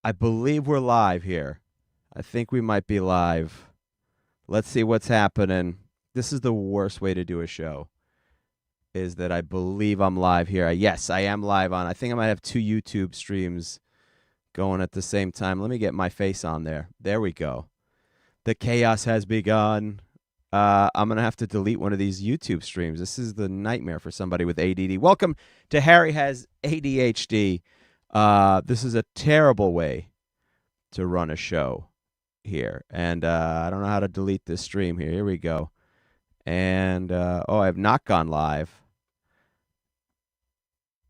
I believe we're live here. I think we might be live. Let's see what's happening. This is the worst way to do a show, is that I believe I'm live here. Yes, I am live on. I think I might have two YouTube streams going at the same time. Let me get my face on there. There we go. The chaos has begun. I'm going to have to delete one of these YouTube streams. This is the nightmare for somebody with ADD. Welcome to Harry Has ADHD. This is a terrible way to run a show here. And I don't know how to delete this stream here. Here we go. And, I have not gone live.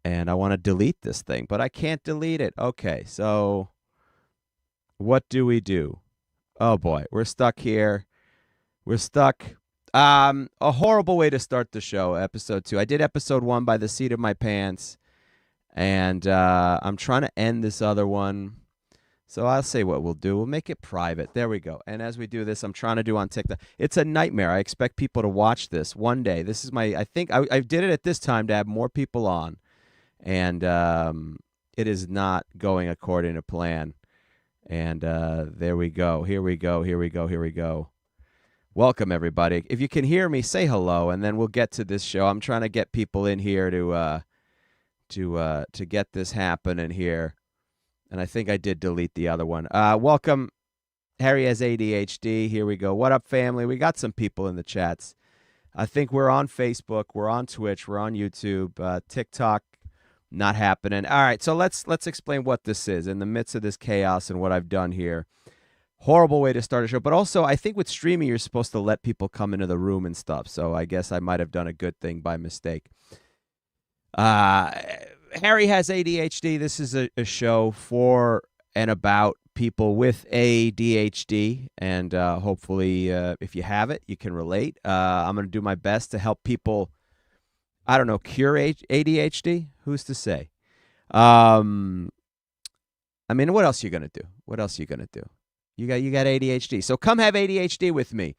And I want to delete this thing, but I can't delete it. Okay, so what do we do? Oh, boy, we're stuck here. We're stuck. A horrible way to start the show, episode 2. I did episode 1 by the seat of my pants. And I'm trying to end this other one. So I'll say what we'll do. We'll make it private. There we go. And as we do this, I'm trying to do on TikTok. It's a nightmare. I expect people to watch this one day. This is I think I did it at this time to have more people on. And it is not going according to plan. And there we go. Here we go. Here we go. Here we go. Welcome, everybody. If you can hear me, say hello, and then we'll get to this show. I'm trying to get people in here to get this happening here. And I think I did delete the other one. Welcome, Harry Has ADHD. Here we go. What up, family? We got some people in the chats. I think we're on Facebook. We're on Twitch. We're on YouTube. TikTok, not happening. All right, so let's explain what this is in the midst of this chaos and what I've done here. Horrible way to start a show. But also, I think with streaming, you're supposed to let people come into the room and stuff. So I guess I might have done a good thing by mistake. Harry Has ADHD. This is a show for and about people with ADHD, and hopefully, if you have it, you can relate. I'm going to do my best to help people, I don't know, cure ADHD? Who's to say? I mean, what else are you going to do? What else are you going to do? You got ADHD. So come have ADHD with me.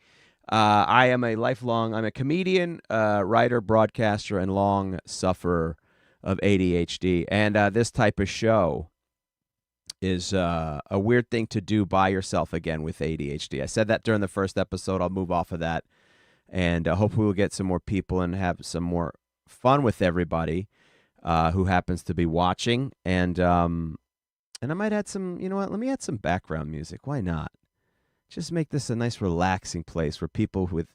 I'm a comedian, writer, broadcaster, and long sufferer of ADHD. And this type of show is a weird thing to do by yourself, again, with ADHD. I said that during the first episode. I'll move off of that. And hopefully we'll get some more people and have some more fun with everybody who happens to be watching. And I might add some, you know what, let me add some background music. Why not? Just make this a nice relaxing place where people with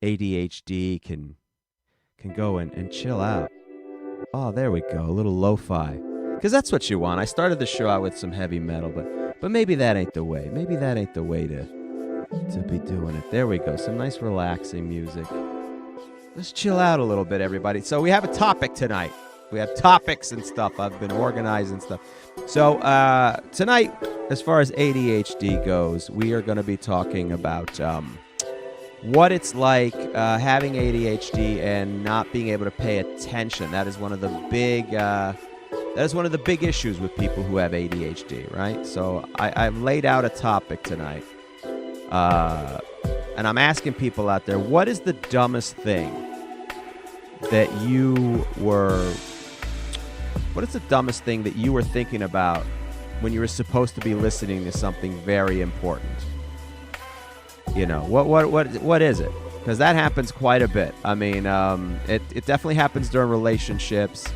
ADHD can go and chill out. Oh, there we go. A little lo-fi. Because that's what you want. I started the show out with some heavy metal, but maybe that ain't the way. Maybe that ain't the way to be doing it. There we go. Some nice relaxing music. Let's chill out a little bit, everybody. So we have a topic tonight. We have topics and stuff. I've been organizing stuff. So tonight, as far as ADHD goes, we are going to be talking about what it's like having ADHD and not being able to pay attention. That is one of the big issues with people who have ADHD, right? So I've laid out a topic tonight, and I'm asking people out there, what is the dumbest thing that you were thinking about when you were supposed to be listening to something very important? You know, what is it? Because that happens quite a bit. I mean, it definitely happens during relationships.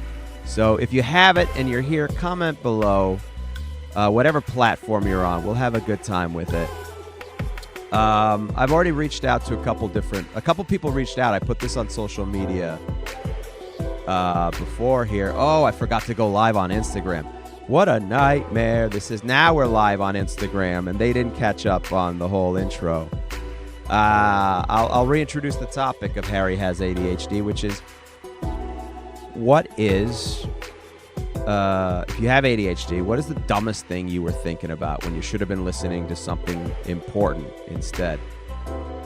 So if you have it and you're here, comment below, whatever platform you're on. We'll have a good time with it. I've already reached out to a couple people reached out. I put this on social media before here. Oh, I forgot to go live on Instagram. What a nightmare this is. Now we're live on Instagram, and they didn't catch up on the whole intro. I'll reintroduce the topic of Harry Has ADHD, which is, what is, if you have ADHD, what is the dumbest thing you were thinking about when you should have been listening to something important instead?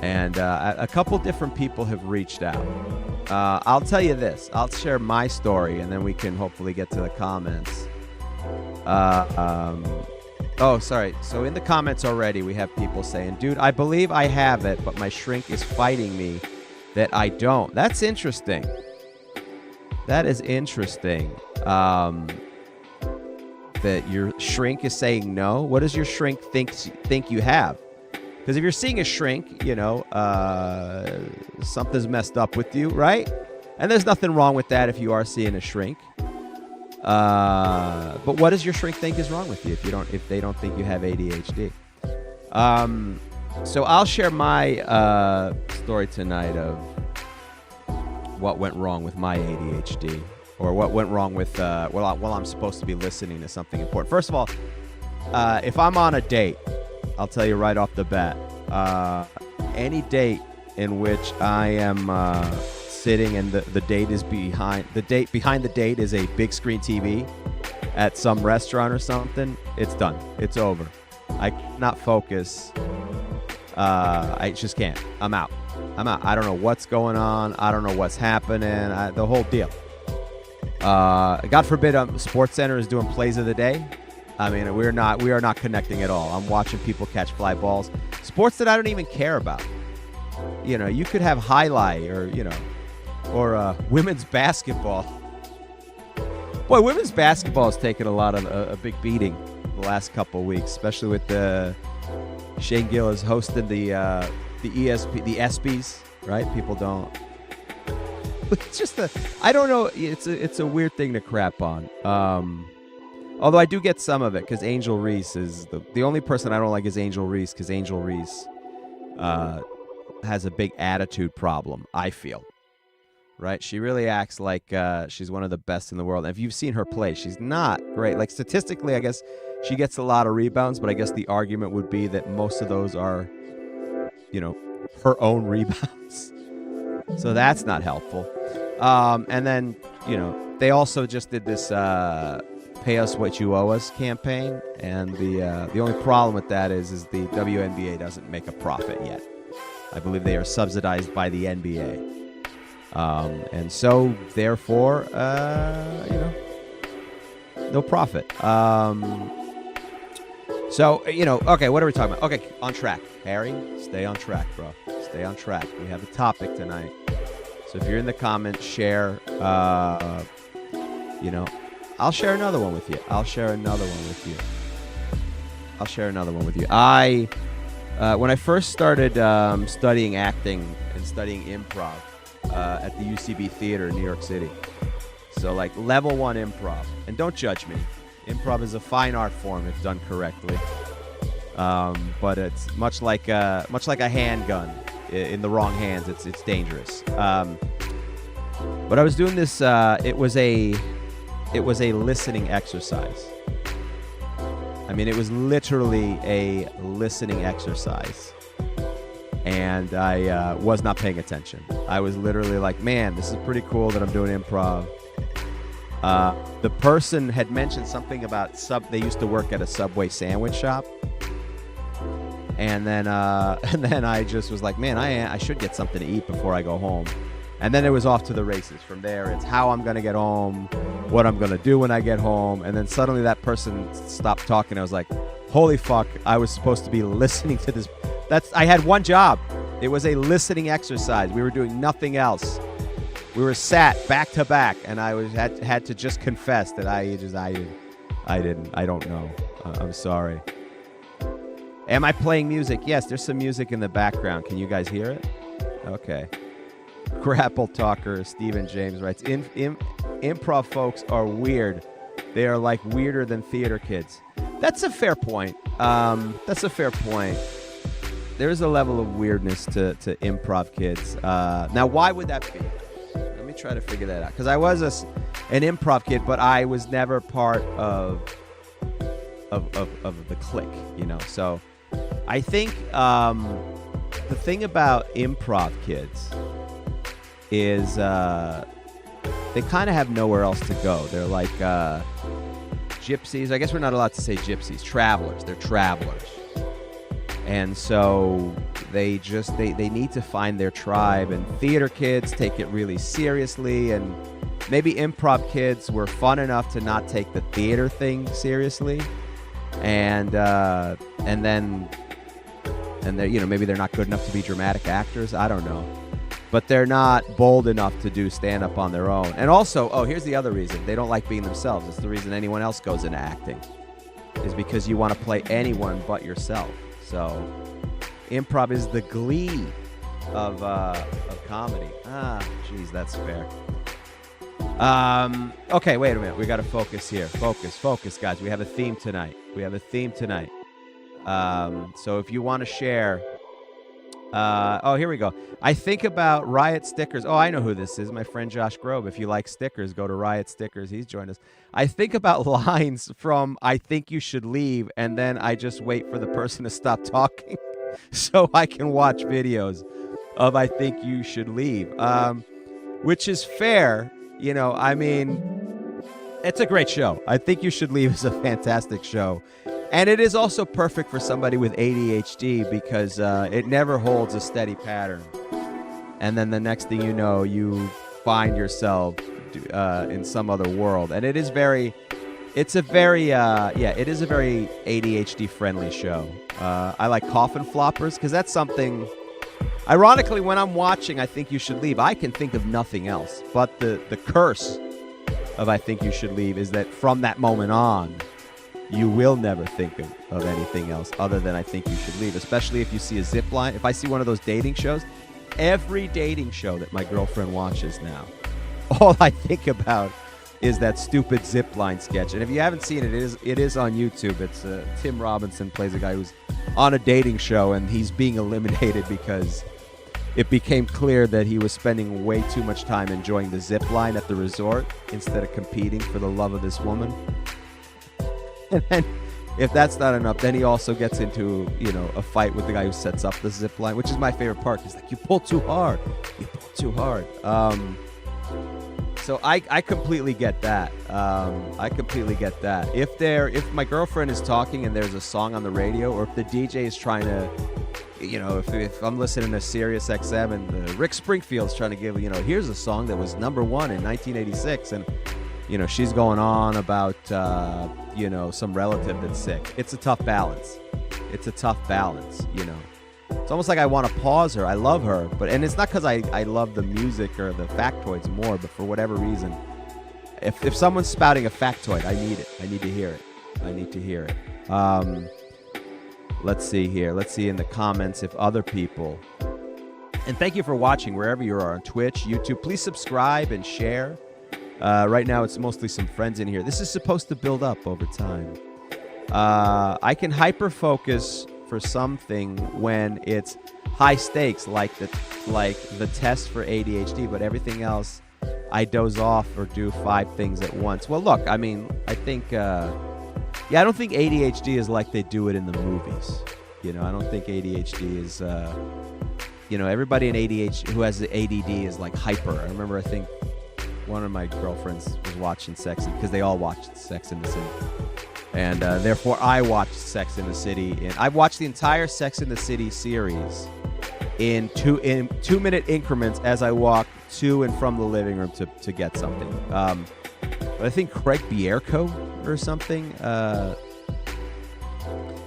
And a couple different people have reached out. I'll tell you this. I'll share my story, and then we can hopefully get to the comments. Oh, sorry. So in the comments already, we have people saying, dude, I believe I have it, but my shrink is fighting me that I don't. That's interesting. That is interesting. that your shrink is saying no? What does your shrink think you have? Because if you're seeing a shrink, something's messed up with you, right? And there's nothing wrong with that if you are seeing a shrink. But what does your shrink think is wrong with you if they don't think you have ADHD? So I'll share my story tonight of what went wrong with my ADHD, or what went wrong with while I'm supposed to be listening to something important. First of all, if I'm on a date, I'll tell you right off the bat, any date in which I am sitting and the date is behind the date is a big screen TV at some restaurant or something, it's done. It's over. I cannot focus. I just can't. I'm out. I don't know what's going on. I don't know what's happening. The whole deal. God forbid, Sports Center is doing plays of the day. I mean, we are not connecting at all. I'm watching people catch fly balls. Sports that I don't even care about. You could have highlight or women's basketball. Boy, women's basketball has taken a big beating the last couple of weeks, especially with Shane Gillis hosting the ESPYs, right? People don't. It's just I don't know. It's a weird thing to crap on. Although I do get some of it because Angel Reese is the only person I don't like is Angel Reese, because Angel Reese has a big attitude problem, I feel. Right? She really acts like she's one of the best in the world. And if you've seen her play, she's not great. Like statistically, I guess she gets a lot of rebounds, but I guess the argument would be that most of those are, her own rebounds. So that's not helpful. And then, they also just did this Pay Us What You Owe Us campaign. And the only problem with that is the WNBA doesn't make a profit yet. I believe they are subsidized by the NBA. And so, therefore, no profit. Okay, what are we talking about? Okay, on track. Harry, stay on track, bro. Stay on track. We have a topic tonight. So if you're in the comments, share. I'll share another one with you. When I first started studying acting and studying improv at the UCB Theater in New York City, so like level 1 improv, and don't judge me. Improv is a fine art form if done correctly, but it's much like a handgun. In the wrong hands, it's dangerous. But I was doing this. It was a listening exercise. I mean, it was literally a listening exercise, and I was not paying attention. I was literally like, "Man, this is pretty cool that I'm doing improv." The person had mentioned something about they used to work at a Subway sandwich shop. And then I just was like, man, I should get something to eat before I go home. And then it was off to the races. From there, it's how I'm going to get home, what I'm going to do when I get home. And then suddenly that person stopped talking. I was like, holy fuck, I was supposed to be listening to this. I had one job. It was a listening exercise. We were doing nothing else. We were sat back to back, and I had to just confess that I don't know. I'm sorry. Am I playing music? Yes, there's some music in the background. Can you guys hear it? Okay. Grapple Talker Stephen James writes, improv folks are weird. They are like weirder than theater kids. That's a fair point. There's a level of weirdness to improv kids. Now, why would that be? Let me try to figure that out. Because I was an improv kid, but I was never part of the clique, So I think the thing about improv kids is they kind of have nowhere else to go. They're like gypsies. I guess we're not allowed to say gypsies. Travelers. They're travelers. And so they need to find their tribe. And theater kids take it really seriously. And maybe improv kids were fun enough to not take the theater thing seriously. And then maybe they're not good enough to be dramatic actors. I don't know. but they're not bold enough to do stand-up on their own. And also, here's the other reason. They don't like being themselves. It's the reason anyone else goes into acting, is because you want to play anyone but yourself. So improv is the glee of comedy. Geez, that's fair. Okay, wait a minute. We got to focus here. Focus, guys. We have a theme tonight. So if you want to share... here we go. I think about Riot Stickers. Oh, I know who this is. My friend Josh Grove. If you like stickers, go to Riot Stickers. He's joined us. I think about lines from I Think You Should Leave, and then I just wait for the person to stop talking so I can watch videos of I Think You Should Leave, which is fair. I mean, it's a great show. I Think You Should Leave is a fantastic show. And it is also perfect for somebody with ADHD because it never holds a steady pattern. And then the next thing you know, you find yourself in some other world. And it is a very ADHD friendly show. I like coffin floppers because that's something, ironically, when I'm watching I Think You Should Leave, I can think of nothing else. But the curse of I Think You Should Leave is that from that moment on, you will never think of anything else other than I Think You Should Leave, especially if you see a zip line. If I see one of those dating shows, every dating show that my girlfriend watches now, all I think about is that stupid zip line sketch. And if you haven't seen it, it is on YouTube. It's Tim Robinson plays a guy who's on a dating show, and he's being eliminated because it became clear that he was spending way too much time enjoying the zip line at the resort instead of competing for the love of this woman. And then, if that's not enough, then he also gets into, a fight with the guy who sets up the zip line, which is my favorite part. He's like, you pull too hard. So I completely get that. If my girlfriend is talking and there's a song on the radio, or if the DJ is trying to, if I'm listening to Sirius XM and Rick Springfield's trying to give, here's a song that was #1 in 1986, and she's going on about, some relative that's sick. It's a tough balance. It's almost like I want to pause her. I love her, and it's not because I love the music or the factoids more, but for whatever reason, if someone's spouting a factoid, I need it. I need to hear it. Let's see here. Let's see in the comments if other people... And thank you for watching wherever you are, on Twitch, YouTube. Please subscribe and share. Right now, it's mostly some friends in here. This is supposed to build up over time. I can hyper-focus for something when it's high stakes, like the test for ADHD, but everything else, I doze off or do 5 things at once. Well, look, I mean, I think, I don't think ADHD is like they do it in the movies. I don't think ADHD is, everybody in ADHD who has the ADD is like hyper. I think one of my girlfriends was watching because they all watched Sex in the City. And therefore, I watched Sex in the City. And I watched the entire Sex in the City series in 2-minute increments as I walked to and from the living room to get something. But I think Craig Bierko or something,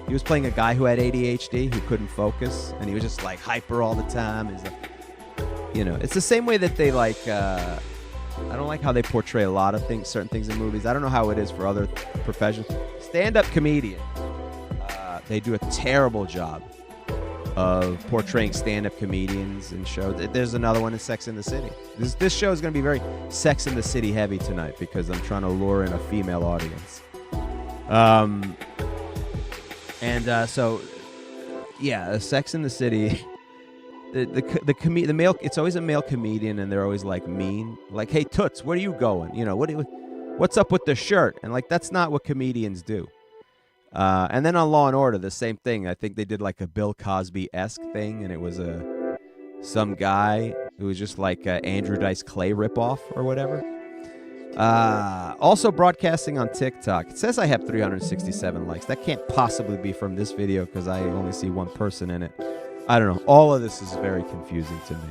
he was playing a guy who had ADHD, who couldn't focus, and he was just like hyper all the time. It's the same way that they like... I don't like how they portray a lot of things, certain things in movies. I don't know how it is for other professions. Stand-up comedian, they do a terrible job of portraying stand-up comedians in shows. There's another one in Sex in the City. This show is going to be very Sex in the City heavy tonight because I'm trying to lure in a female audience. Sex in the City... The male, it's always a male comedian, and they're always like mean, like, "Hey Toots, where are you going? What's up with the shirt?" And like, that's not what comedians do. And then on Law and Order, the same thing. I think they did like a Bill Cosby-esque thing, and it was some guy who was just like Andrew Dice Clay ripoff or whatever. Also broadcasting on TikTok. It says I have 367 likes. That can't possibly be from this video because I only see one person in it. I don't know. All of this is very confusing to me.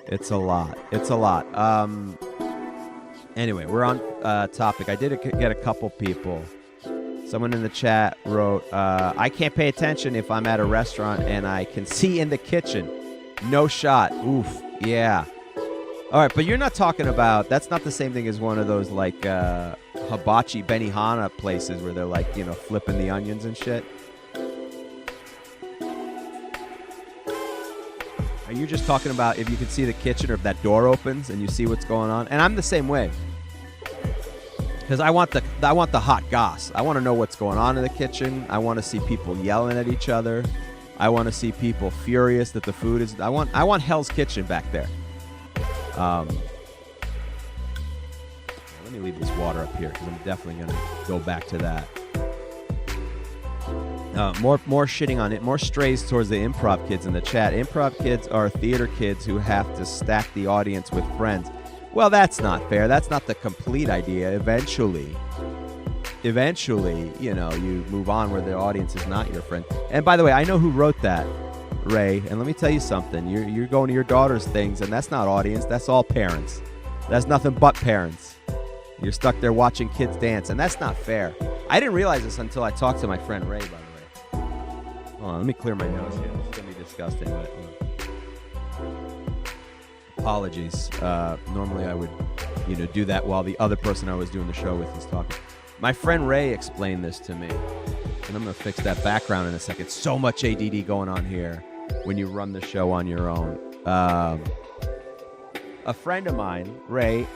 It's a lot. Anyway, we're on topic. I did get a couple people. Someone in the chat wrote, I can't pay attention if I'm at a restaurant and I can see in the kitchen. No shot. Oof. Yeah. All right, but you're not talking about, that's not the same thing as one of those like hibachi Benihana places where they're like, flipping the onions and shit. Are you just talking about if you can see the kitchen or if that door opens and you see what's going on? And I'm the same way. Because I want the hot goss. I want to know what's going on in the kitchen. I want to see people yelling at each other. I want to see people furious that the food is. I want Hell's Kitchen back there. Let me leave this water up here because I'm definitely gonna go back to that. More shitting on it. More strays towards the improv kids in the chat. Improv kids are theater kids who have to stack the audience with friends. Well, that's not fair. That's not the complete idea. Eventually, you move on where the audience is not your friend. And by the way, I know who wrote that, Ray. And let me tell you something. You're going to your daughter's things, and that's not audience. That's all parents. That's nothing but parents. You're stuck there watching kids dance, and that's not fair. I didn't realize this until I talked to my friend Ray, by the way. Hold on, let me clear my nose here. It's going to be disgusting, but... Apologies. Normally I would, do that while the other person I was doing the show with is talking. My friend Ray explained this to me, and I'm going to fix that background in a second. So much ADD going on here when you run the show on your own. A friend of mine, Ray,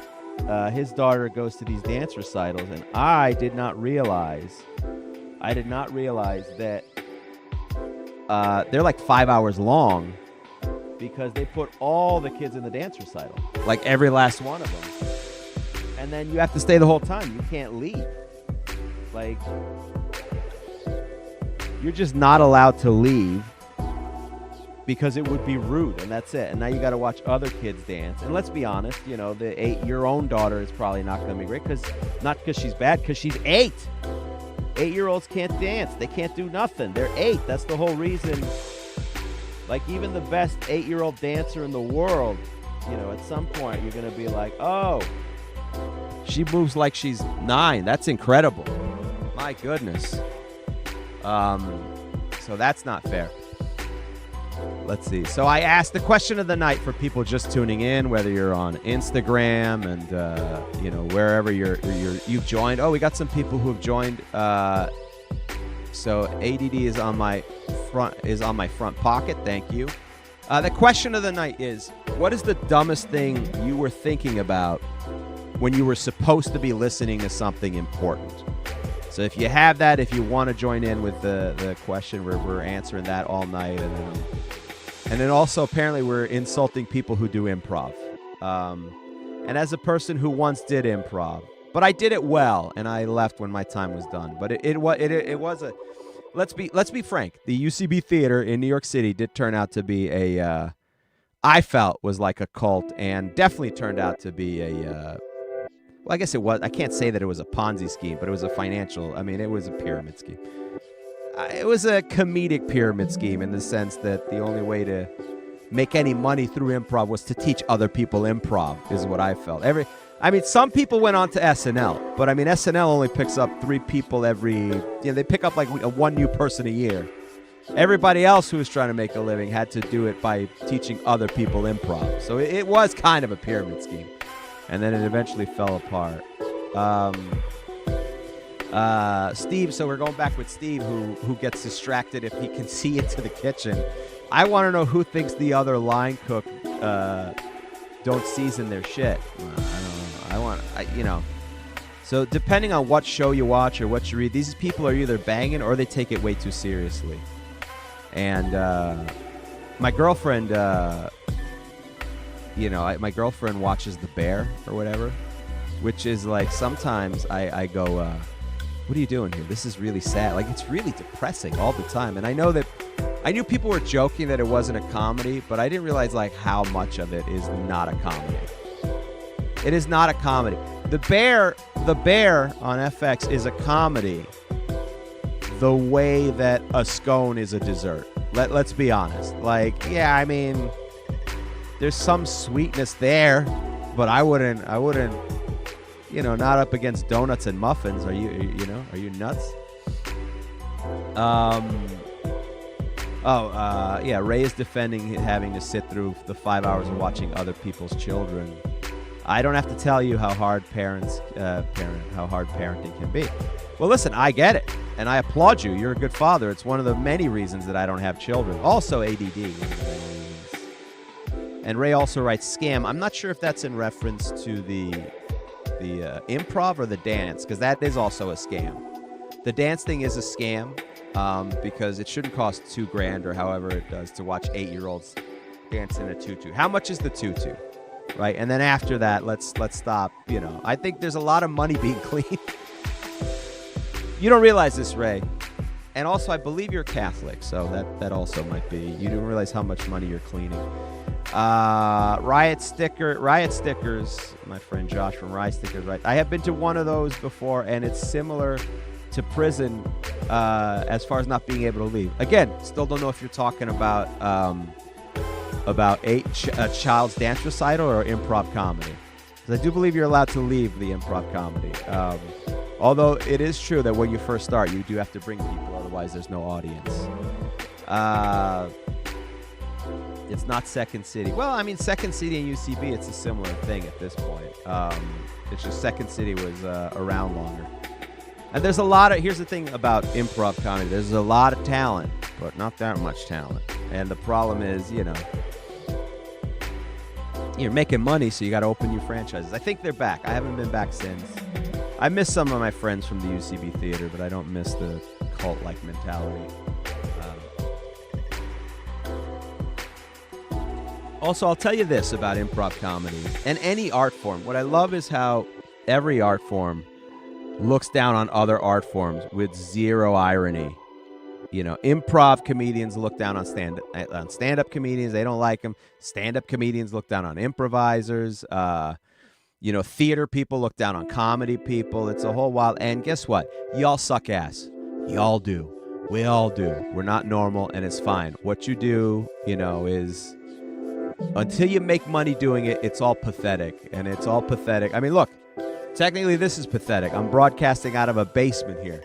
his daughter goes to these dance recitals, and I did not realize that they're like 5 hours long. Because they put all the kids in the dance recital, like every last one of them. And then you have to stay the whole time. You can't leave. Like, you're just not allowed to leave because it would be rude, and that's it. And now you got to watch other kids dance. And let's be honest, your own daughter is probably not going to be great, not because she's bad, because she's 8. 8-year-olds can't dance. They can't do nothing. They're 8. That's the whole reason. Like, even the best 8-year-old dancer in the world, at some point you're going to be like, oh, she moves like she's 9. That's incredible. My goodness. So that's not fair. Let's see. So I asked the question of the night for people just tuning in, whether you're on Instagram and, wherever you've joined. Oh, we got some people who have joined. So ADD is on my front pocket. Thank you. The question of the night is, what is the dumbest thing you were thinking about when you were supposed to be listening to something important? So if you have that, if you want to join in with the question, we're answering that all night. And then also apparently we're insulting people who do improv. And as a person who once did improv, but I did it well, and I left when my time was done. But it was a... Let's be frank. The UCB Theater in New York City did turn out to be I felt was like a cult, and definitely turned out to be well, I guess it was. I can't say that it was a Ponzi scheme, but it was a financial. It was a pyramid scheme. It was a comedic pyramid scheme in the sense that the only way to make any money through improv was to teach other people improv, is what I felt. Some people went on to SNL, but SNL only picks up 3 people they pick up like one new person a year. Everybody else who was trying to make a living had to do it by teaching other people improv. So it was kind of a pyramid scheme. And then it eventually fell apart. Steve, so we're going back with Steve, who gets distracted if he can see into the kitchen. I want to know who thinks the other line cook don't season their shit. So depending on what show you watch or what you read, these people are either banging or they take it way too seriously. And my girlfriend, my girlfriend watches The Bear or whatever, which is like sometimes I go, what are you doing here? This is really sad. Like, it's really depressing all the time. And I knew people were joking that it wasn't a comedy, but I didn't realize like how much of it is not a comedy. It is not a comedy. The Bear on FX is a comedy the way that a scone is a dessert. Let's be honest. Like, yeah, there's some sweetness there, but I wouldn't, not up against donuts and muffins. Are you nuts? Yeah, Ray is defending having to sit through the 5 hours of watching other people's children. I don't have to tell you how hard how hard parenting can be. Well, listen, I get it, and I applaud you. You're a good father. It's one of the many reasons that I don't have children. Also, ADD. And Ray also writes scam. I'm not sure if that's in reference to the improv or the dance, because that is also a scam. The dance thing is a scam because it shouldn't cost $2,000 or however it does to watch 8-year-olds dance in a tutu. How much is the tutu? Right, and then after that, let's stop. You know, I think there's a lot of money being cleaned. You don't realize this, Ray. And also, I believe you're Catholic, so that also might be. You don't realize how much money you're cleaning. Riot stickers. My friend Josh from Riot Stickers, right? I have been to one of those before, and it's similar to prison as far as not being able to leave. Again, still don't know if you're talking about a child's dance recital or improv comedy. Because I do believe you're allowed to leave the improv comedy. Although it is true that when you first start, you do have to bring people, otherwise there's no audience. It's not Second City. Well, I mean, Second City and UCB, it's a similar thing at this point. It's just Second City was around longer. And there's a lot of, here's the thing about improv comedy, there's a lot of talent, but not that much talent. And the problem is, you know, you're making money, so you got to open new franchises. I think they're back. I haven't been back since. I miss some of my friends from the UCB theater, but I don't miss the cult-like mentality. Also, I'll tell you this about improv comedy and any art form. What I love is how every art form looks down on other art forms with zero irony. You know, improv comedians look down on stand-up comedians. They don't like them. Stand-up comedians look down on improvisers. You know, theater people look down on comedy people. It's a whole wild. And guess what? Y'all suck ass. Y'all do. We all do. We're not normal, and it's fine. What you do, you know, is until you make money doing it, it's all pathetic. And it's all pathetic. I mean, look, technically this is pathetic. I'm broadcasting out of a basement here.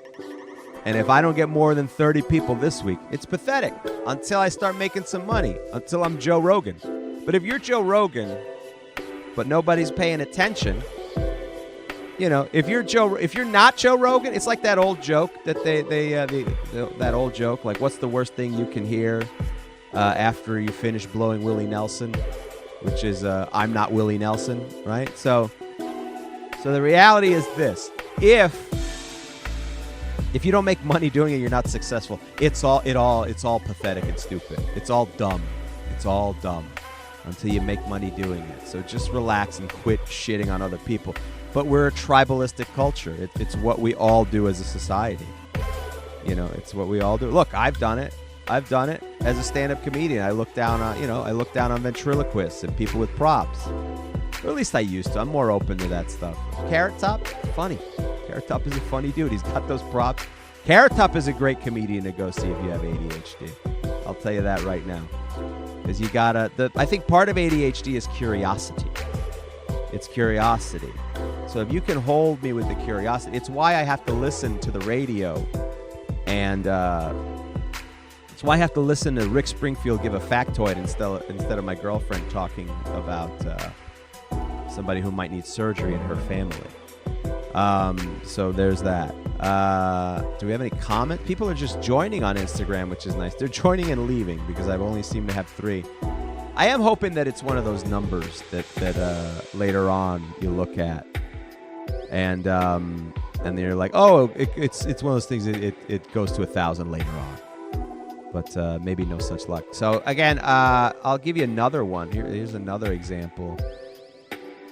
And if I don't get more than 30 people this week, it's pathetic until I start making some money, until I'm Joe Rogan. But if you're Joe Rogan, but nobody's paying attention, you know, if you're not Joe Rogan, it's like that old joke that that old joke, like, what's the worst thing you can hear after you finish blowing Willie Nelson, which is I'm not Willie Nelson, right? So the reality is this: if you don't make money doing it, you're not successful. It's all pathetic and stupid. It's all dumb. It's all dumb until you make money doing it. So just relax and quit shitting on other people. But we're a tribalistic culture. It's what we all do as a society. You know, it's what we all do. Look, I've done it. I've done it as a stand-up comedian. I look down on ventriloquists and people with props. Or at least I used to. I'm more open to that stuff. Carrot Top, funny. Carrot Top is a funny dude. He's got those props. Carrot Top is a great comedian to go see if you have ADHD. I'll tell you that right now. Because you gotta, I think part of ADHD is curiosity. It's curiosity. So if you can hold me with the curiosity, it's why I have to listen to the radio. And it's why I have to listen to Rick Springfield give a factoid instead of my girlfriend talking about somebody who might need surgery in her family. So there's that. Do we have any comment? People are just joining on Instagram, which is nice. They're joining and leaving because I've only seemed to have 3. I am hoping that it's one of those numbers that later on you look at, and they're like, oh, it's one of those things. It goes to 1,000 later on, but maybe no such luck. So again, I'll give you another one. Here's another example.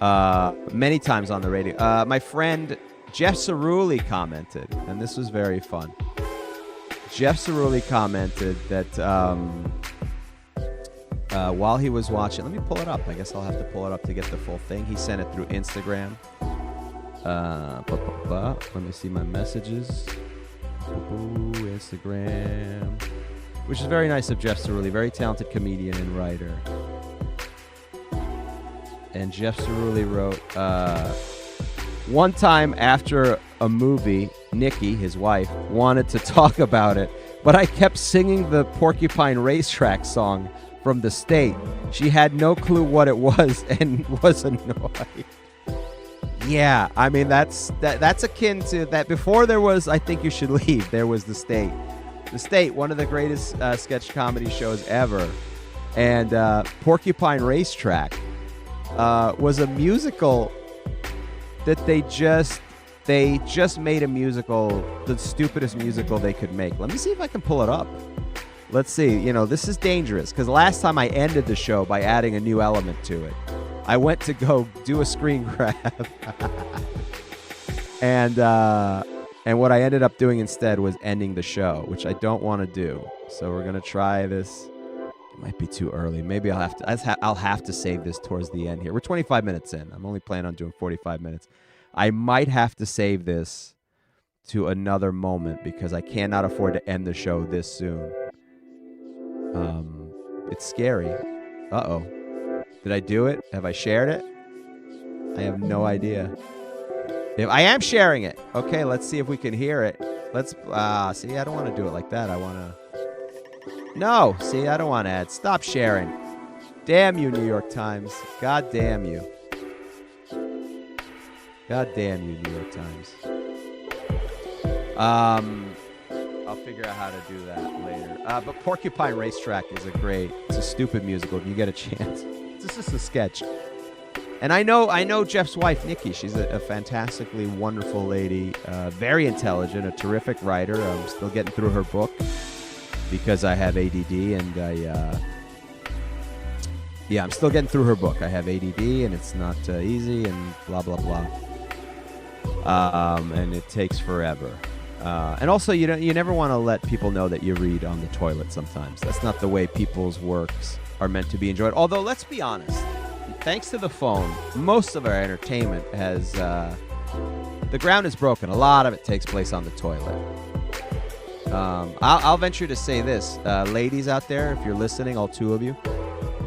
Many times on the radio. My friend Jeff Cerulli commented, and this was very fun. Jeff Cerulli commented that while he was watching, let me pull it up. I guess I'll have to pull it up to get the full thing. He sent it through Instagram. Let me see my messages. Instagram. Which is very nice of Jeff Cerulli, very talented comedian and writer. And Jeff Cerulli wrote, one time after a movie, Nikki, his wife, wanted to talk about it, but I kept singing the Porcupine Racetrack song from the state. She had no clue what it was and was annoyed. Yeah, I mean, that's akin to that. Before there was I Think You Should Leave, there was the state. The State, one of the greatest sketch comedy shows ever. And Porcupine Racetrack was a musical that they just made a musical, the stupidest musical they could make. Let me see if I can pull it up. Let's see. You know, this is dangerous because last time I ended the show by adding a new element to it. I went to go do a screen grab. And what I ended up doing instead was ending the show, which I don't want to do. So we're going to try this. It might be too early. Maybe I'll have to save this towards the end here. We're 25 minutes in. I'm only planning on doing 45 minutes. I might have to save this to another moment because I cannot afford to end the show this soon. It's scary. Uh-oh. Did I do it? Have I shared it? I have no idea. If I am sharing it. Okay, let's see if we can hear it. Let's see, I don't want to do it like that. I want to No, see, I don't want to add. Stop sharing. Damn you, New York Times. God damn you. God damn you, New York Times. I'll figure out how to do that later. But Porcupine Racetrack is it's a stupid musical if you get a chance. This is a sketch. And I know Jeff's wife, Nikki. She's a fantastically wonderful lady, very intelligent, a terrific writer. I'm still getting through her book because I have ADD, and I'm still getting through her book. I have ADD, and it's not easy, and blah, blah, blah. And it takes forever. And also, you never want to let people know that you read on the toilet sometimes. That's not the way people's works are meant to be enjoyed. Although, let's be honest, thanks to the phone, most of our entertainment has, the ground is broken. A lot of it takes place on the toilet. I'll venture to say this, ladies out there, if you're listening, all two of you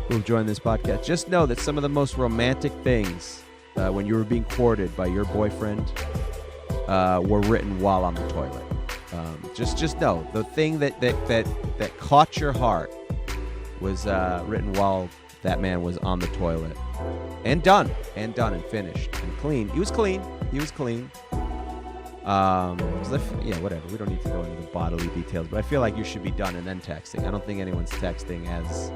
who've joined this podcast, just know that some of the most romantic things when you were being courted by your boyfriend were written while on the toilet. Just know the thing that caught your heart was written while that man was on the toilet, and done and finished and clean. He was clean. Whatever. We don't need to go into the bodily details, but I feel like you should be done and then texting. I don't think anyone's texting as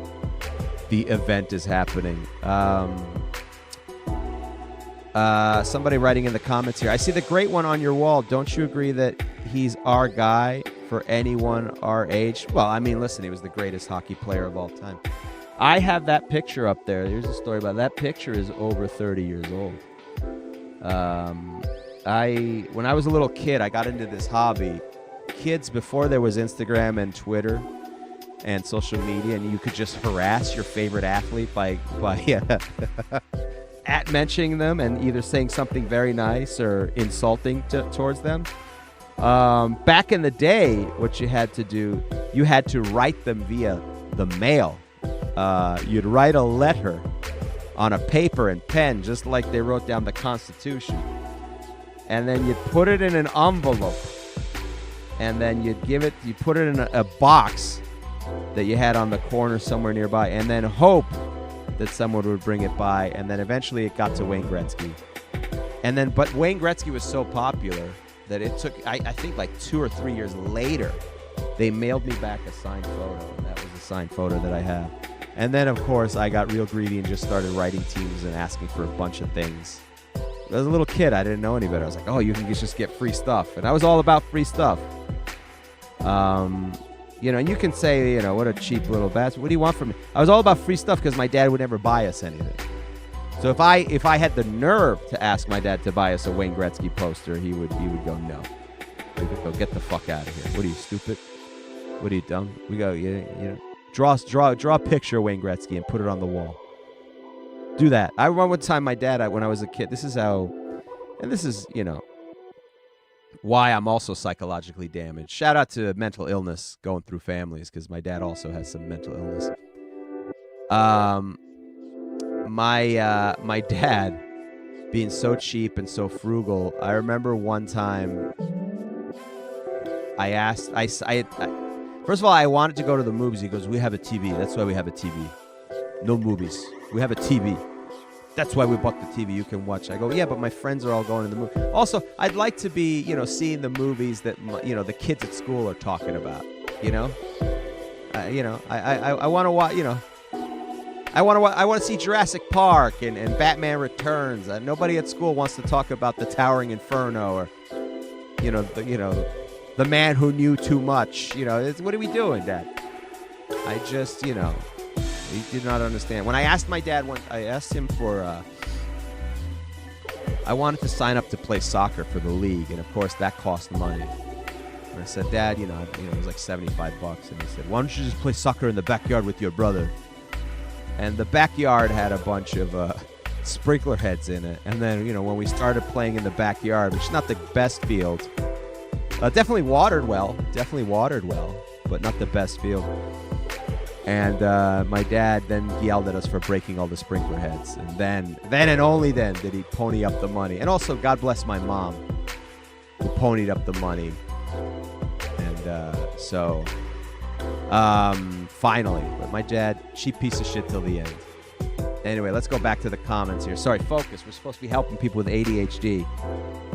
the event is happening. Somebody writing in the comments here. I see the great one on your wall. Don't you agree that he's our guy for anyone our age? Well, I mean, listen, he was the greatest hockey player of all time. I have that picture up there. Here's a story about it. That picture is over 30 years old. When I was a little kid, I got into this hobby. Kids, before there was Instagram and Twitter and social media, and you could just harass your favorite athlete by at mentioning them and either saying something very nice or insulting towards them. Back in the day, what you had to do, you had to write them via the mail. You'd write a letter on a paper and pen, just like they wrote down the Constitution. And then you'd put it in an envelope. And then you put it in a box that you had on the corner somewhere nearby, and then hope that someone would bring it by. And then eventually it got to Wayne Gretzky. But Wayne Gretzky was so popular that it took, I think like 2 or 3 years later, they mailed me back a signed photo. And that was a signed photo that I have. And then, of course, I got real greedy and just started writing teams and asking for a bunch of things. As a little kid, I didn't know any better. I was like, oh, you can just get free stuff. And I was all about free stuff. And you can say, what a cheap little bastard. What do you want from me? I was all about free stuff because my dad would never buy us anything. So if I had the nerve to ask my dad to buy us a Wayne Gretzky poster, he would go, no. He would go, get the fuck out of here. What are you, stupid? What are you, dumb? We go, draw a picture of Wayne Gretzky and put it on the wall. Do that. I remember one time my dad, when I was a kid, this is why I'm also psychologically damaged. Shout out to mental illness going through families, because my dad also has some mental illness. My dad being so cheap and so frugal. I remember one time I First of all, I wanted to go to the movies. He goes, we have a TV. That's why we have a TV. No movies. We have a TV. That's why we bought the TV. You can watch. I go, yeah, but my friends are all going to the movie. Also, I'd like to be, seeing the movies that, the kids at school are talking about, I want to watch, I want to see Jurassic Park and Batman Returns. Nobody at school wants to talk about the Towering Inferno or, the Man Who Knew Too Much. What are we doing, Dad? I just, he did not understand. When I asked my dad once, I asked him for, I wanted to sign up to play soccer for the league, and of course that cost money. And I said, Dad, it was like $75, and he said, why don't you just play soccer in the backyard with your brother? And the backyard had a bunch of sprinkler heads in it, and then when we started playing in the backyard, which is not the best field, definitely watered well, but not the best field. And my dad then yelled at us for breaking all the sprinkler heads. And then and only then did he pony up the money. And also, God bless my mom, who ponied up the money. And finally. But my dad, cheap piece of shit till the end. Anyway, let's go back to the comments here. Sorry, focus. We're supposed to be helping people with ADHD.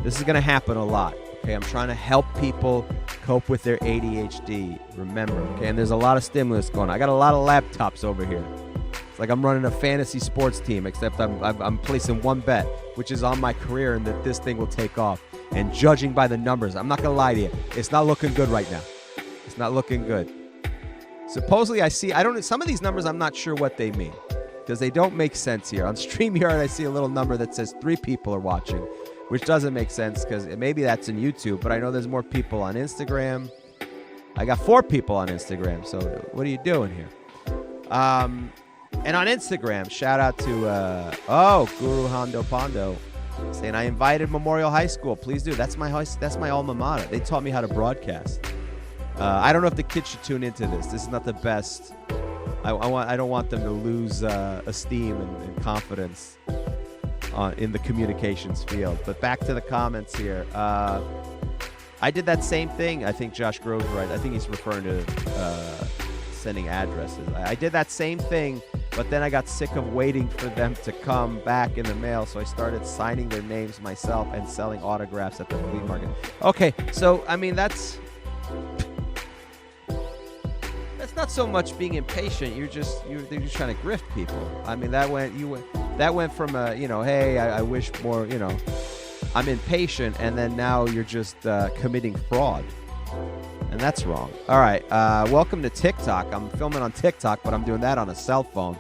This is going to happen a lot. Okay, I'm trying to help people cope with their ADHD. Remember, okay, and there's a lot of stimulus going on. I got a lot of laptops over here. It's like I'm running a fantasy sports team, except I'm placing one bet, which is on my career and that this thing will take off. And judging by the numbers, I'm not going to lie to you, it's not looking good right now. It's not looking good. Supposedly, some of these numbers, I'm not sure what they mean because they don't make sense here. On StreamYard, I see a little number that says 3 people are watching, which doesn't make sense because maybe that's in YouTube, but I know there's more people on Instagram. I got 4 people on Instagram, so what are you doing here? And on Instagram, shout out to, Guru Hondo Pondo, saying, I invited Memorial High School. Please do. That's my alma mater. They taught me how to broadcast. I don't know if the kids should tune into this. This is not the best. I don't want them to lose esteem and confidence in the communications field. But back to the comments here. I did that same thing. I think Josh Groves right. I think he's referring to sending addresses. I did that same thing, but then I got sick of waiting for them to come back in the mail, so I started signing their names myself and selling autographs at the flea market. Okay, so I mean that's not so much being impatient. They're just trying to grift people. I mean that went from hey, I wish more, I'm impatient, and then now you're just committing fraud. And that's wrong. All right, welcome to TikTok. I'm filming on TikTok, but I'm doing that on a cell phone.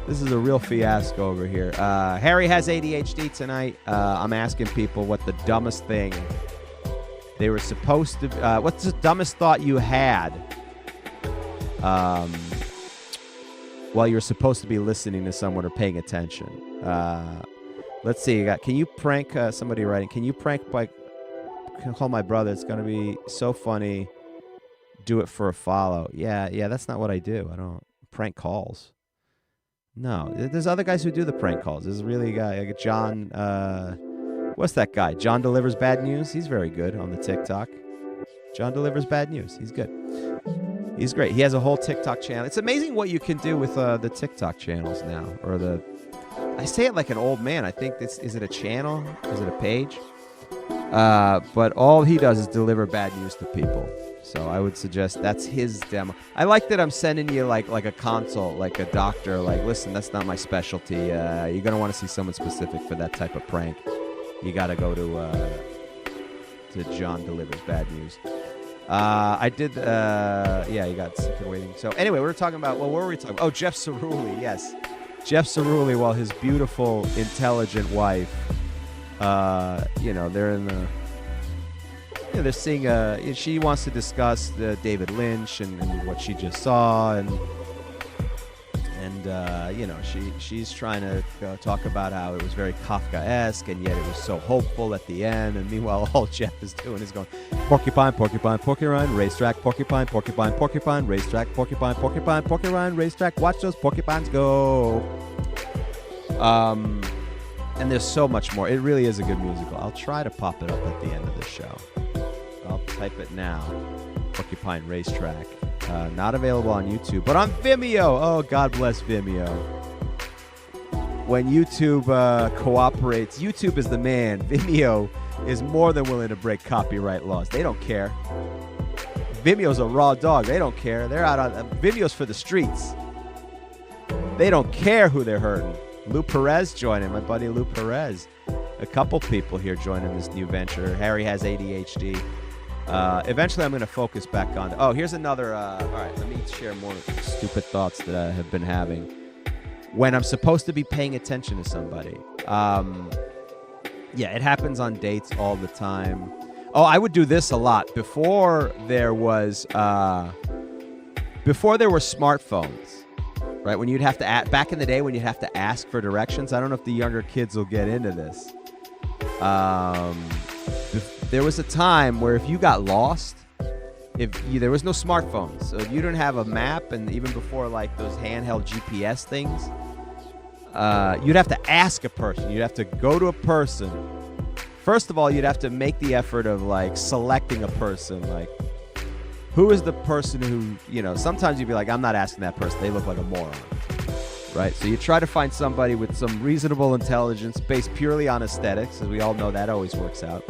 This is a real fiasco over here. Harry has ADHD tonight. I'm asking people what the dumbest thing they were supposed to... what's the dumbest thought you had while you're supposed to be listening to someone or paying attention? Let's see. Can you prank somebody writing? Can you prank call my brother? It's going to be so funny. Do it for a follow. Yeah, that's not what I do. I don't prank calls. No, there's other guys who do the prank calls. There's really a guy, like John, what's that guy? John Delivers Bad News. He's very good on the TikTok. John Delivers Bad News. He's good. He's great. He has a whole TikTok channel. It's amazing what you can do with the TikTok channels now. I say it like an old man. I think is it a channel? Is it a page? But all he does is deliver bad news to people. So I would suggest that's his demo. I like that I'm sending you like a consult, like a doctor. Like, listen, that's not my specialty. You're gonna want to see someone specific for that type of prank. You got to go to John Delivers Bad News. I did. You got sick of waiting. So anyway, we were talking about. Well, what were we talking about? Oh, Jeff Cerulli. Yes, Jeff Cerulli. While his beautiful, intelligent wife. They're in the. They're seeing. She wants to discuss David Lynch and what she just saw, and she's trying to talk about how it was very Kafkaesque, and yet it was so hopeful at the end. And meanwhile, all Jeff is doing is going porcupine, porcupine, porcupine, racetrack, porcupine, porcupine, porcupine, racetrack, porcupine, porcupine, porcupine, racetrack. Watch those porcupines go. And there's so much more. It really is a good musical. I'll try to pop it up at the end of the show. I'll type it now. Porcupine Racetrack. Not available on YouTube, but on Vimeo. Oh, God bless Vimeo. When YouTube cooperates, YouTube is the man. Vimeo is more than willing to break copyright laws. They don't care. Vimeo's a raw dog. They don't care. They're out on Vimeo's for the streets. They don't care who they're hurting. Lou Perez joining, my buddy Lou Perez. A couple people here joining this new venture. Harry Has ADHD. Eventually, I'm going to focus back on. Oh, here's another. All right, let me share more stupid thoughts that I have been having when I'm supposed to be paying attention to somebody. Yeah, it happens on dates all the time. Oh, I would do this a lot before there was smartphones, right? When you'd have to back in the day when you'd have to ask for directions. I don't know if the younger kids will get into this. There was a time where if you got lost, there was no smartphones, so if you didn't have a map, and even before like those handheld GPS things, you'd have to ask a person. You'd have to go to a person. First of all, you'd have to make the effort of like selecting a person. Like, who is the person who, sometimes you'd be like, I'm not asking that person. They look like a moron. Right? So you try to find somebody with some reasonable intelligence based purely on aesthetics, as we all know that always works out.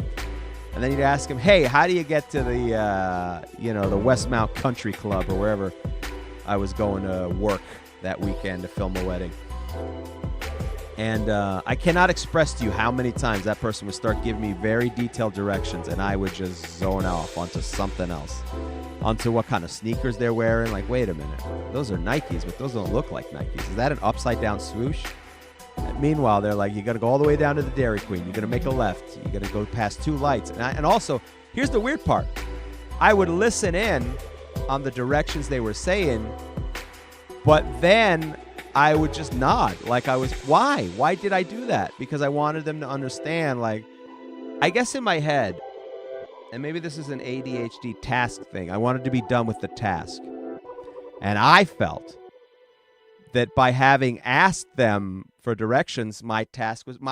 And then you'd ask him, hey, how do you get to the Westmount Country Club or wherever I was going to work that weekend to film a wedding? And I cannot express to you how many times that person would start giving me very detailed directions, and I would just zone off onto something else, onto what kind of sneakers they're wearing. Like, wait a minute, those are Nikes, but those don't look like Nikes. Is that an upside-down swoosh? And meanwhile, they're like, you got to go all the way down to the Dairy Queen. You're going to make a left. You're going to go past 2 lights. And also, here's the weird part. I would listen in on the directions they were saying, but then I would just nod. Like why? Why did I do that? Because I wanted them to understand, like, I guess in my head, and maybe this is an ADHD task thing, I wanted to be done with the task. And I felt that by having asked them for directions, my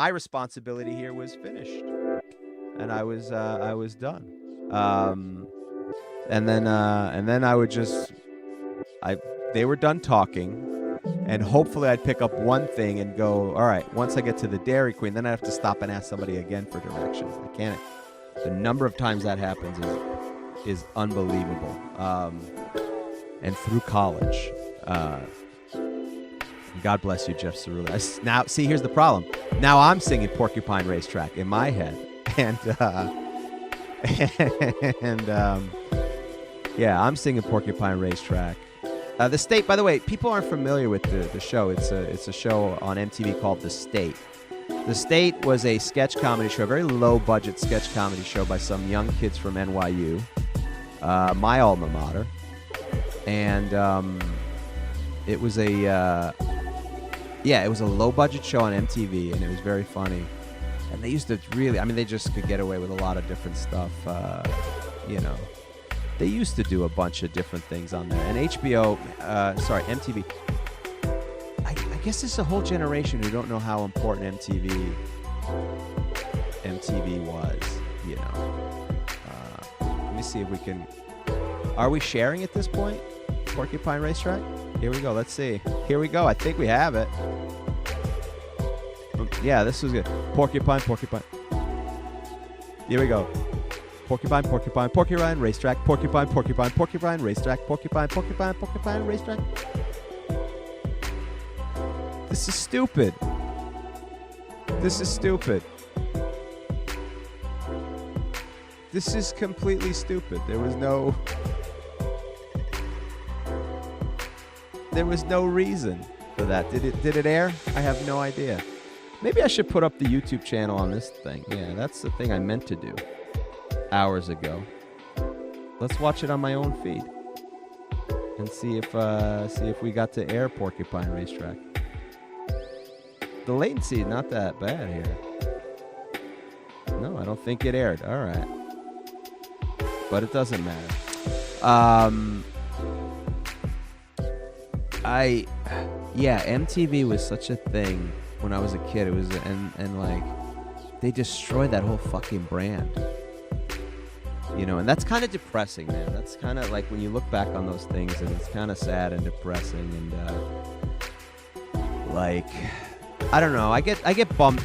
responsibility here was finished. And I was done. And then I would they were done talking. And hopefully I'd pick up one thing and go, all right, once I get to the Dairy Queen, then I have to stop and ask somebody again for directions. I can't. The number of times that happens is unbelievable. And through college, God bless you, Jeff Cerulli. Now, see, here's the problem. Now I'm singing Porcupine Racetrack in my head. Yeah, I'm singing Porcupine Racetrack. The State, by the way, people aren't familiar with the show. It's a show on MTV called The State. The State was a sketch comedy show, a very low-budget sketch comedy show by some young kids from NYU, my alma mater. And it was a low-budget show on MTV, and it was very funny. And they used to they just could get away with a lot of different stuff, They used to do a bunch of different things on there. And MTV. I guess there's a whole generation who don't know how important MTV was, Let me see if we can... Are we sharing at this point? Porcupine Racetrack? Here we go. Let's see. Here we go. I think we have it. Yeah, this was good. Porcupine. Here we go. Porcupine Racetrack. Porcupine Racetrack. Porcupine Racetrack. This is stupid. This is completely stupid. There was no reason for that. Did it air? I have no idea. Maybe I should put up the YouTube channel on this thing. Yeah, that's the thing I meant to do hours ago. Let's watch it on my own feed and see if we got to air Porcupine Racetrack. The latency is not that bad here. No, I don't think it aired. All right, but it doesn't matter. MTV was such a thing when I was a kid. It was and like they destroyed that whole fucking brand. And that's kind of depressing, man. That's kind of like when you look back on those things, and it's kind of sad and depressing, and like, I don't know. I get bummed.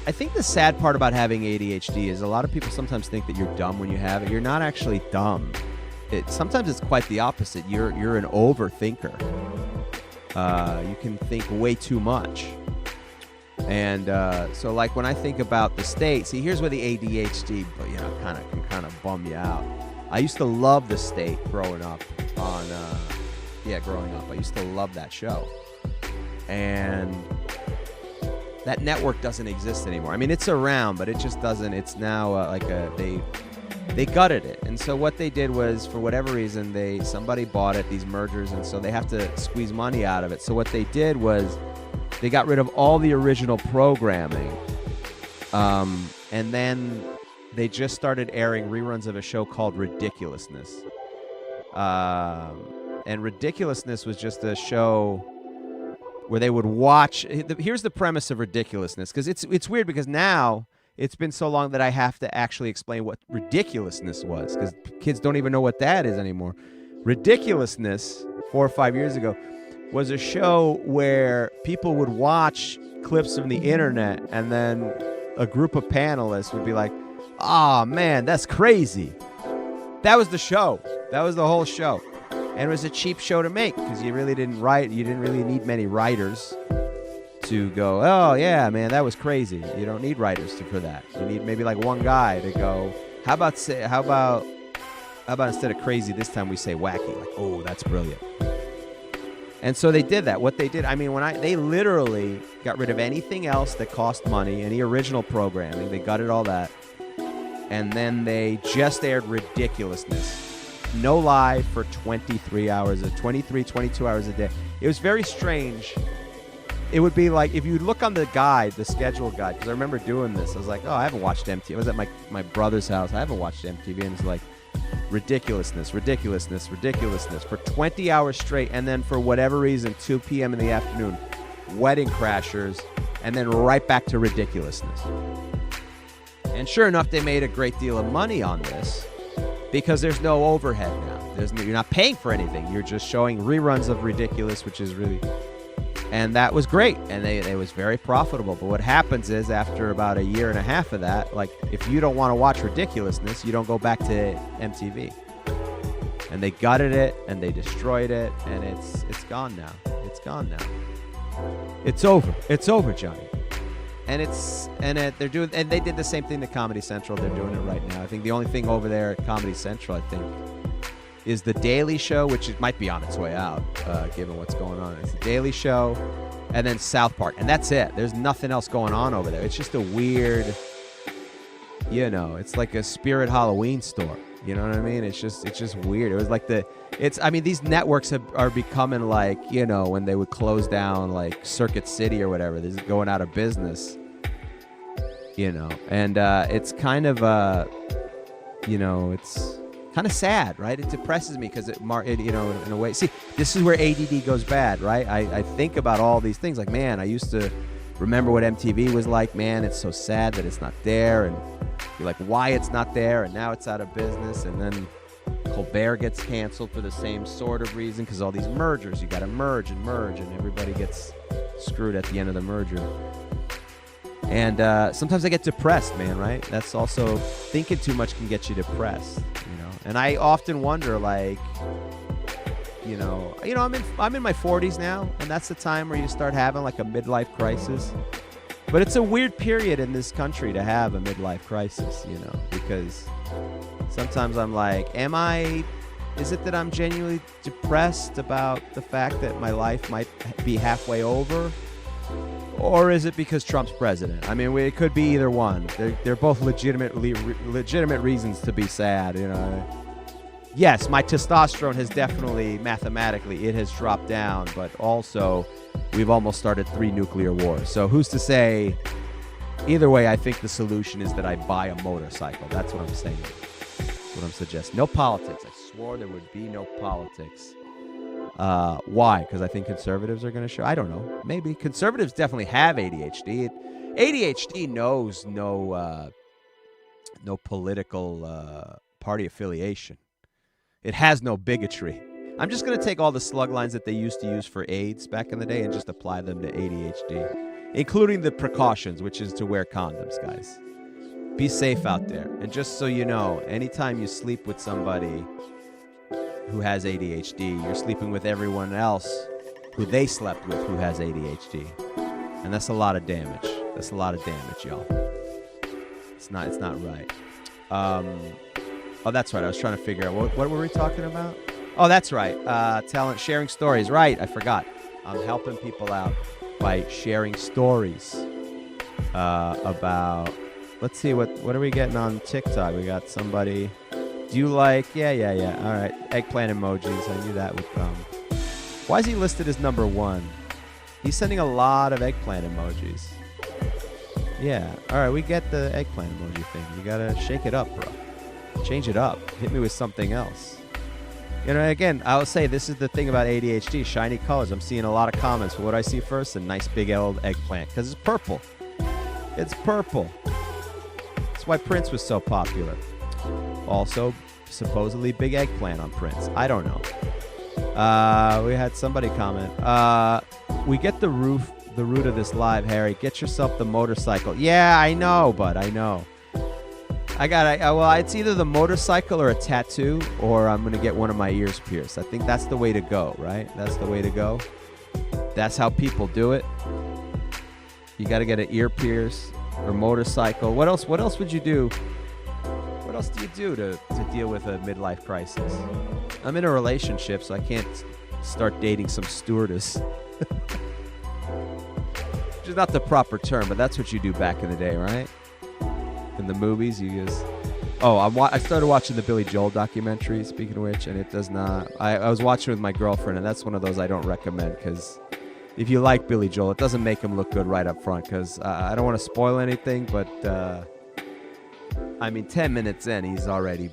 I think the sad part about having ADHD is a lot of people sometimes think that you're dumb when you have it. You're not actually dumb. Sometimes it's quite the opposite. You're an overthinker. You can think way too much. And so, like, when I think about the state, see, here's where the ADHD, can kind of bum you out. I used to love the state growing up. I used to love that show. And that network doesn't exist anymore. I mean, it's around, but it just doesn't. It's now they gutted it. And so what they did was, for whatever reason, somebody bought it, these mergers, and so they have to squeeze money out of it. So what they did was they got rid of all the original programming, and then they just started airing reruns of a show called Ridiculousness. And Ridiculousness was just a show where they would watch. Here's the premise of Ridiculousness, because it's weird, because now it's been so long that I have to actually explain what ridiculousness was, because kids don't even know what that is anymore. Ridiculousness, 4 or 5 years ago, was a show where people would watch clips from the internet, and then a group of panelists would be like, "Oh man, that's crazy." That was the show. That was the whole show. And it was a cheap show to make, because you didn't really need many writers to go, "Oh yeah, man, that was crazy." You don't need writers for that. You need maybe like one guy to go, how about instead of crazy this time we say wacky? Like, "Oh, that's brilliant." And so they did that. What they did, they literally got rid of anything else that cost money, any original programming. They gutted all that. And then they just aired Ridiculousness. No lie, for 23 hours, 22 hours a day. It was very strange. It would be like, if you look on the guide, the schedule guide, because I remember doing this. I was like, "Oh, I haven't watched MTV. I was at my brother's house. I haven't watched MTV. And it's like, ridiculousness for 20 hours straight. And then for whatever reason, 2 p.m. in the afternoon, Wedding Crashers, and then right back to ridiculousness. And sure enough, they made a great deal of money on this, because there's no overhead now. You're not paying for anything. You're just showing reruns of Ridiculous, which is really... And that was great, and it was very profitable. But what happens is, after about a year and a half of that, like, if you don't want to watch Ridiculousness, you don't go back to MTV. And they gutted it, and they destroyed it, and it's gone now. It's gone now. It's over. It's over, Johnny. And they did the same thing to Comedy Central. They're doing it right now. I think the only thing over there at Comedy Central, I think, is The Daily Show, which it might be on its way out, given what's going on. It's The Daily Show, and then South Park, and that's it. There's nothing else going on over there. It's just a weird, it's like a Spirit Halloween store. You know what I mean? It's just weird. It was like these networks are becoming like, when they would close down like Circuit City or whatever. This is going out of business. And it's kind of it's kind of sad, right? It depresses me, because in a way, see, this is where ADD goes bad, right? I think about all these things, like, man, I used to remember what MTV was like. Man, it's so sad that it's not there, and you're like, why it's not there, and now it's out of business. And then Colbert gets canceled for the same sort of reason, because all these mergers, you got to merge, and everybody gets screwed at the end of the merger. And sometimes I get depressed, man, right? That's also, thinking too much can get you depressed, And I often wonder, like, I'm in my 40s now, and that's the time where you start having like a midlife crisis. But it's a weird period in this country to have a midlife crisis, because sometimes I'm like, is it that I'm genuinely depressed about the fact that my life might be halfway over? Or is it because Trump's president? I mean, it could be either one. They're both legitimate reasons to be sad, Yes, my testosterone has definitely, mathematically, it has dropped down, but also we've almost started 3 nuclear wars. So who's to say? Either way, I think the solution is that I buy a motorcycle. That's what I'm saying. That's what I'm suggesting. No politics. I swore there would be no politics. Why? Because I think conservatives are going to show. I don't know. Maybe. Conservatives definitely have ADHD. ADHD knows no no political party affiliation. It has no bigotry. I'm just going to take all the slug lines that they used to use for AIDS back in the day and just apply them to ADHD, including the precautions, which is to wear condoms, guys. Be safe out there. And just so you know, anytime you sleep with somebody who has ADHD, you're sleeping with everyone else who they slept with who has ADHD. And that's a lot of damage. That's a lot of damage, y'all. It's not right. Oh, that's right. I was trying to figure out what were we talking about? Oh, that's right. Talent, sharing stories. Right. I forgot. I'm helping people out by sharing stories about. Let's see what are we getting on TikTok? We got somebody. Do you like? Yeah. All right. Eggplant emojis. I knew that would come. Why is he listed as number 1? He's sending a lot of eggplant emojis. Yeah. All right. We get the eggplant emoji thing. You gotta shake it up, bro. Change it up. Hit me with something else. You know, again, I will say this is the thing about ADHD, shiny colors. I'm seeing a lot of comments. What do I see first? A nice big old eggplant, because it's purple. It's purple. That's why Prince was so popular. Also, supposedly big eggplant on Prince. I don't know. We had somebody comment. We get the root of this live, Harry. Get yourself the motorcycle. Yeah, I know, bud. I know. Well, it's either the motorcycle or a tattoo, or I'm going to get one of my ears pierced. I think that's the way to go, right? That's the way to go. That's how people do it. You got to get an ear pierce or motorcycle. What else would you do? What else do you do to deal with a midlife crisis? I'm in a relationship, so I can't start dating some stewardess. Which is not the proper term, but that's what you do back in the day, right? In the movies, you just... Oh, I started watching the Billy Joel documentary, speaking of which, and it does not... I was watching with my girlfriend, and that's one of those I don't recommend, because if you like Billy Joel, it doesn't make him look good right up front, because I don't want to spoil anything, but... 10 minutes in, he's already,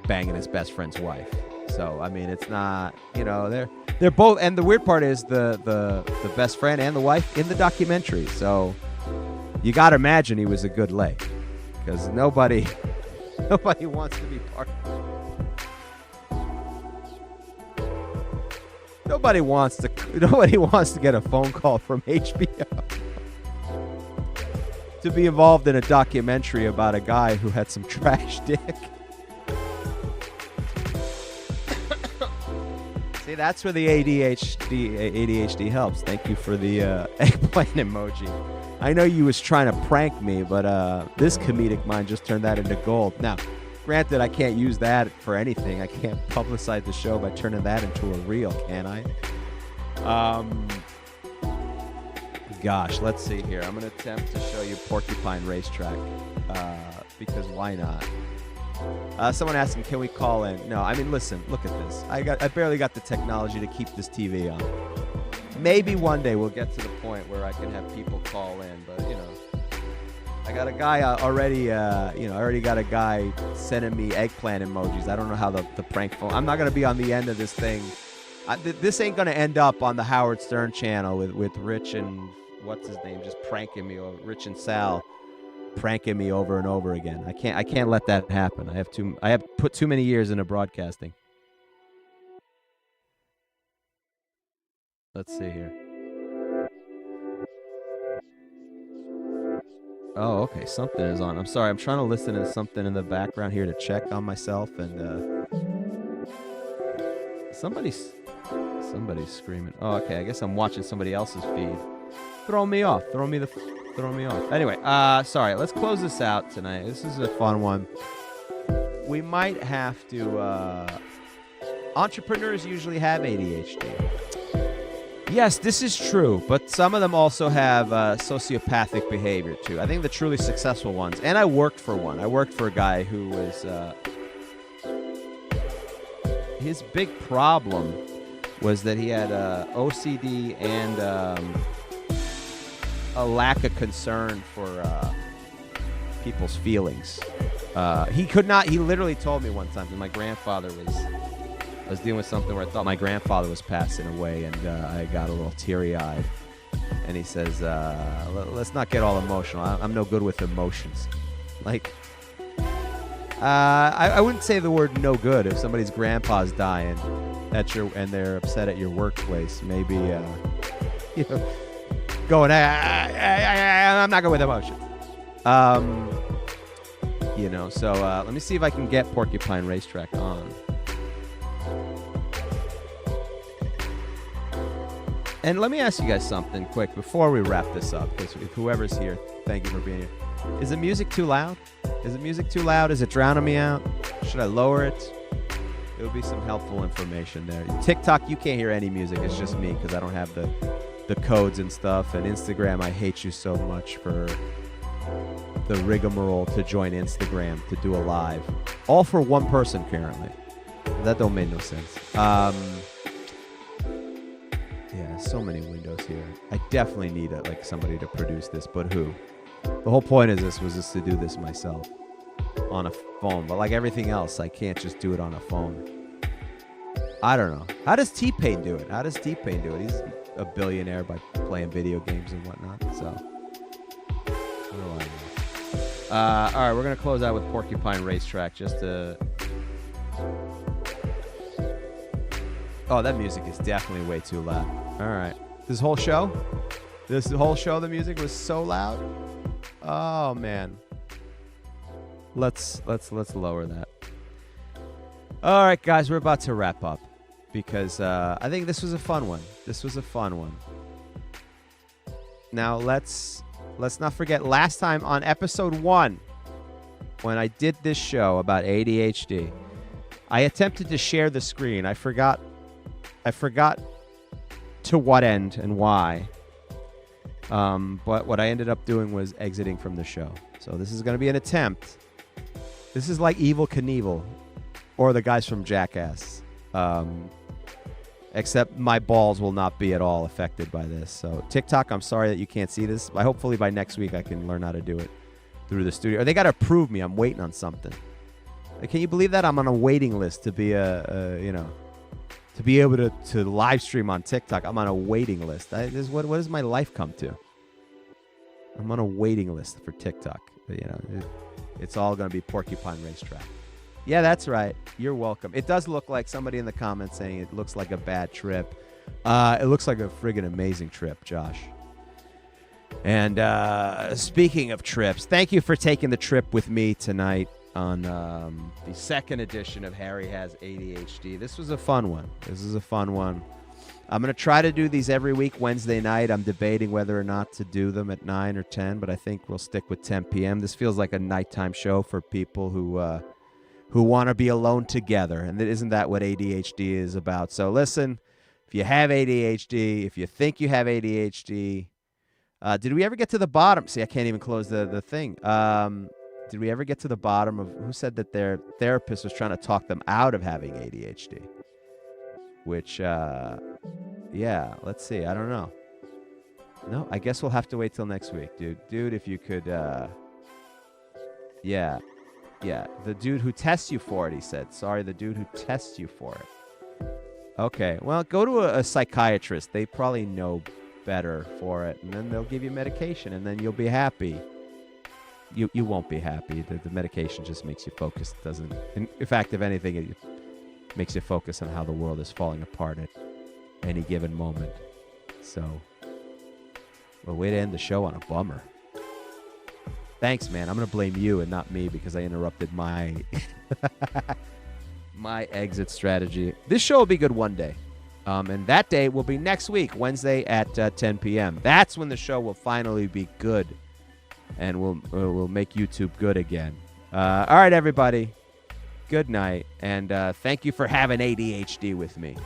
banging his best friend's wife. So, it's not, they're both... And the weird part is the best friend and the wife in the documentary, so you got to imagine he was a good lay. Because nobody wants to be part of it. Nobody wants to get a phone call from HBO to be involved in a documentary about a guy who had some trash dick. See, that's where the ADHD helps. Thank you for the eggplant emoji. I know you was trying to prank me, but this comedic mind just turned that into gold. Now, granted, I can't use that for anything. I can't publicize the show by turning that into a reel, can I? Gosh, let's see here. I'm going to attempt to show you Porcupine Racetrack, because why not? Someone asking, can we call in? No, listen, look at this. I barely got the technology to keep this TV on. Maybe one day we'll get to the point where I can have people call in, but I got a guy already. I already got a guy sending me eggplant emojis. I don't know how the prank phone. I'm not gonna be on the end of this thing. This ain't gonna end up on the Howard Stern channel with Rich and what's his name just pranking me, or Rich and Sal pranking me over and over again. I can't let that happen. I have put too many years into broadcasting. Let's see here. Oh, okay. Something is on. I'm sorry. I'm trying to listen to something in the background here to check on myself, and somebody's screaming. Oh, okay. I guess I'm watching somebody else's feed. Throw me off. Throw me off. Anyway, sorry. Let's close this out tonight. This is a fun one. We might have to. Entrepreneurs usually have ADHD. Yes, this is true, but some of them also have sociopathic behavior, too. I think the truly successful ones, and I worked for one. I worked for a guy who was, his big problem was that he had OCD and a lack of concern for people's feelings. He literally told me one time that my grandfather I was dealing with something where I thought my grandfather was passing away, and I got a little teary-eyed. And he says, let's not get all emotional. I'm no good with emotions. Like, I wouldn't say the word no good. If somebody's grandpa's dying and they're upset at your workplace, maybe you know, going, I'm not going with emotion. You know, so let me see if I can get Porcupine Racetrack on. And let me ask you guys something quick before we wrap this up, because if whoever's here, thank you for being here. Is the music too loud? Is the music too loud? Is it drowning me out? Should I lower it? It would be some helpful information there. TikTok, you can't hear any music. It's just me because I don't have the codes and stuff. And Instagram, I hate you so much for the rigmarole to join Instagram to do a live. All for one person currently. That don't make no sense. Yeah, so many windows here. I definitely need like somebody to produce this, but who? The whole point of this was just to do this myself on a phone. But like everything else, I can't just do it on a phone. I don't know. How does T-Pain do it? How does T-Pain do it? He's a billionaire by playing video games and whatnot. So, what do I know? All right, we're going to close out with Porcupine Racetrack just to... Oh, that music is definitely way too loud. All right. This whole show, the music was so loud. Oh man. Let's lower that. All right, guys, we're about to wrap up because I think this was a fun one. Now let's not forget last time on episode 1 when I did this show about ADHD, I attempted to share the screen. I forgot to what end and why. But what I ended up doing was exiting from the show. So this is going to be an attempt. This is like Evel Knievel or the guys from Jackass. Except my balls will not be at all affected by this. So TikTok, I'm sorry that you can't see this. But hopefully by next week I can learn how to do it through the studio. Or they got to approve me. I'm waiting on something. Like, can you believe that? I'm on a waiting list to be to be able to live stream on TikTok. I'm on a waiting list. What does my life come to? I'm on a waiting list for TikTok. It's all going to be Porcupine Racetrack. Yeah, that's right. You're welcome. It does look like somebody in the comments saying it looks like a bad trip. It looks like a friggin' amazing trip, Josh. And speaking of trips, thank you for taking the trip with me tonight on the second edition of Harry Has ADHD. This was a fun one. I'm going to try to do these every week Wednesday night. I'm debating whether or not to do them at 9 or 10, but I think we'll stick with 10 p.m. This feels like a nighttime show for people who want to be alone together, and isn't that what ADHD is about? So listen, if you have ADHD, if you think you have ADHD, did we ever get to the bottom? See, I can't even close the thing. Did we ever get to the bottom of who said that their therapist was trying to talk them out of having ADHD? Which, yeah, let's see. I don't know. No, I guess we'll have to wait till next week, dude. Dude, if you could, yeah. The dude who tests you for it, he said. Sorry, the dude who tests you for it. Okay, well, go to a psychiatrist. They probably know better for it, and then they'll give you medication, and then you'll be happy. You won't be happy. The medication just makes you focus. Doesn't. In fact, if anything, it makes you focus on how the world is falling apart at any given moment. So, well, way to end the show on a bummer. Thanks, man. I'm going to blame you and not me because I interrupted my my exit strategy. This show will be good one day. And that day will be next week, Wednesday at 10 p.m. That's when the show will finally be good. And we'll make YouTube good again. All right, everybody. Good night. And thank you for having ADHD with me.